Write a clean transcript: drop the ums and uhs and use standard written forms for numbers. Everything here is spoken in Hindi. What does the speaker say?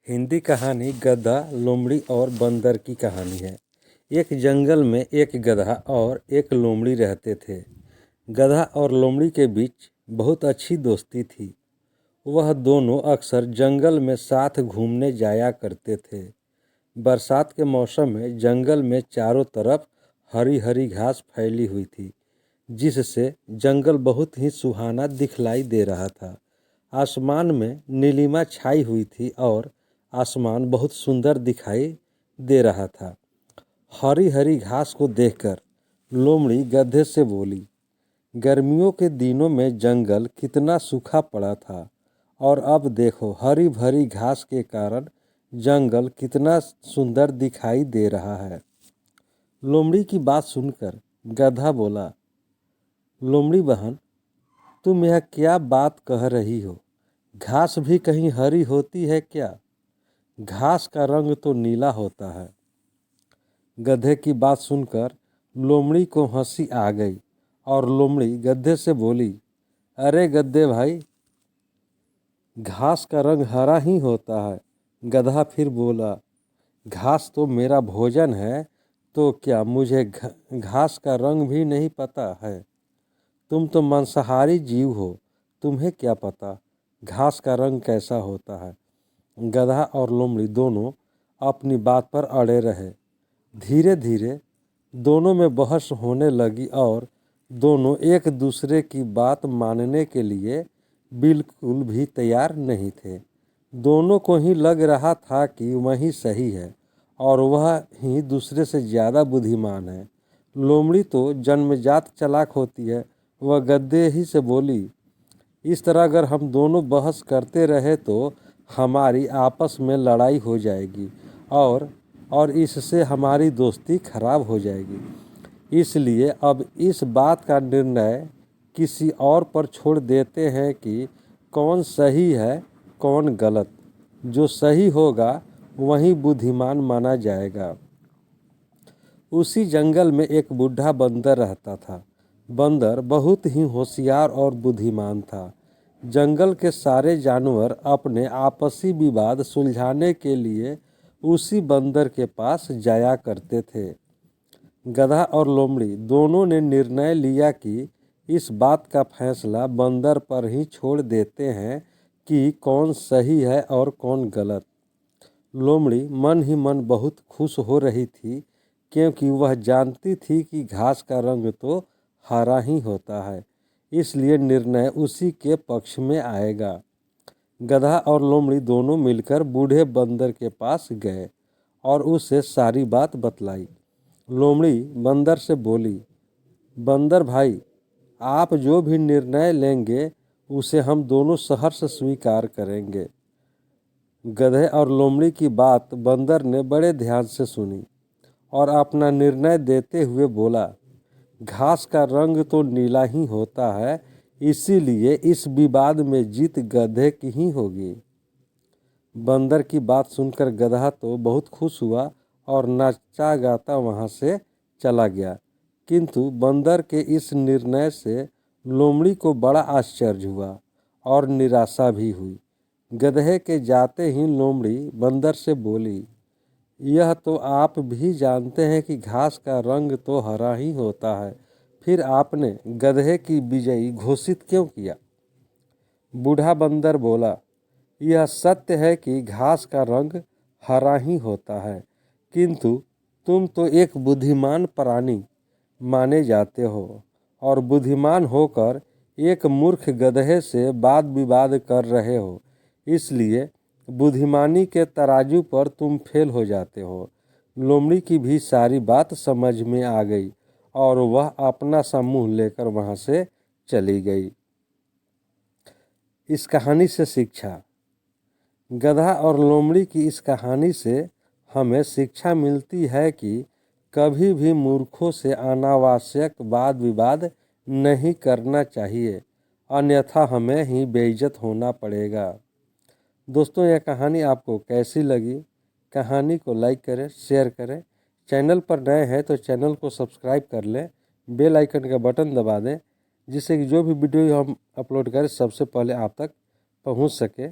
हिंदी कहानी गधा, लोमड़ी और बंदर की कहानी है। एक जंगल में एक गधा और एक लोमड़ी रहते थे। गधा और लोमड़ी के बीच बहुत अच्छी दोस्ती थी। वह दोनों अक्सर जंगल में साथ घूमने जाया करते थे। बरसात के मौसम में जंगल में चारों तरफ हरी हरी घास फैली हुई थी, जिससे जंगल बहुत ही सुहाना दिखलाई दे रहा था। आसमान में नीलिमा छाई हुई थी और आसमान बहुत सुंदर दिखाई दे रहा था। हरी हरी घास को देखकर लोमड़ी गधे से बोली, गर्मियों के दिनों में जंगल कितना सूखा पड़ा था और अब देखो हरी भरी घास के कारण जंगल कितना सुंदर दिखाई दे रहा है। लोमड़ी की बात सुनकर गधा बोला, लोमड़ी बहन, तुम यह क्या बात कह रही हो? घास भी कहीं हरी होती है क्या? घास का रंग तो नीला होता है। गधे की बात सुनकर लोमड़ी को हंसी आ गई और लोमड़ी गधे से बोली, अरे गधे भाई, घास का रंग हरा ही होता है। गधा फिर बोला, घास तो मेरा भोजन है, तो क्या मुझे घास का रंग भी नहीं पता है? तुम तो मांसाहारी जीव हो, तुम्हें क्या पता घास का रंग कैसा होता है? गधा और लोमड़ी दोनों अपनी बात पर अड़े रहे। धीरे धीरे दोनों में बहस होने लगी और दोनों एक दूसरे की बात मानने के लिए बिल्कुल भी तैयार नहीं थे। दोनों को ही लग रहा था कि वही सही है और वह ही दूसरे से ज़्यादा बुद्धिमान है। लोमड़ी तो जन्मजात चालाक होती है। वह गधे ही से बोली, इस तरह अगर हम दोनों बहस करते रहे तो हमारी आपस में लड़ाई हो जाएगी और इससे हमारी दोस्ती खराब हो जाएगी। इसलिए अब इस बात का निर्णय किसी और पर छोड़ देते हैं कि कौन सही है कौन गलत। जो सही होगा वही बुद्धिमान माना जाएगा। उसी जंगल में एक बूढ़ा बंदर रहता था। बंदर बहुत ही होशियार और बुद्धिमान था। जंगल के सारे जानवर अपने आपसी विवाद सुलझाने के लिए उसी बंदर के पास जाया करते थे। गधा और लोमड़ी दोनों ने निर्णय लिया कि इस बात का फैसला बंदर पर ही छोड़ देते हैं कि कौन सही है और कौन गलत। लोमड़ी मन ही मन बहुत खुश हो रही थी, क्योंकि वह जानती थी कि घास का रंग तो हरा ही होता है, इसलिए निर्णय उसी के पक्ष में आएगा। गधा और लोमड़ी दोनों मिलकर बूढ़े बंदर के पास गए और उसे सारी बात बतलाई। लोमड़ी बंदर से बोली, बंदर भाई, आप जो भी निर्णय लेंगे उसे हम दोनों सहर्ष स्वीकार करेंगे। गधे और लोमड़ी की बात बंदर ने बड़े ध्यान से सुनी और अपना निर्णय देते हुए बोला, घास का रंग तो नीला ही होता है, इसीलिए इस विवाद में जीत गधे की ही होगी। बंदर की बात सुनकर गधा तो बहुत खुश हुआ और नाचा गाता वहां से चला गया। किंतु बंदर के इस निर्णय से लोमड़ी को बड़ा आश्चर्य हुआ और निराशा भी हुई। गधे के जाते ही लोमड़ी बंदर से बोली, यह तो आप भी जानते हैं कि घास का रंग तो हरा ही होता है, फिर आपने गधे की विजयी घोषित क्यों किया? बूढ़ा बंदर बोला, यह सत्य है कि घास का रंग हरा ही होता है, किंतु तुम तो एक बुद्धिमान प्राणी माने जाते हो और बुद्धिमान होकर एक मूर्ख गधे से वाद विवाद कर रहे हो, इसलिए बुद्धिमानी के तराजू पर तुम फेल हो जाते हो। लोमड़ी की भी सारी बात समझ में आ गई और वह अपना समूह लेकर वहां से चली गई। इस कहानी से शिक्षा। गधा और लोमड़ी की इस कहानी से हमें शिक्षा मिलती है कि कभी भी मूर्खों से अनावश्यक वाद विवाद नहीं करना चाहिए, अन्यथा हमें ही बेइज्जत होना पड़ेगा। दोस्तों, यह कहानी आपको कैसी लगी? कहानी को लाइक करें, शेयर करें। चैनल पर नए हैं तो चैनल को सब्सक्राइब कर लें, बेल आइकन का बटन दबा दें, जिससे कि जो भी वीडियो हम अपलोड करें सबसे पहले आप तक पहुंच सके।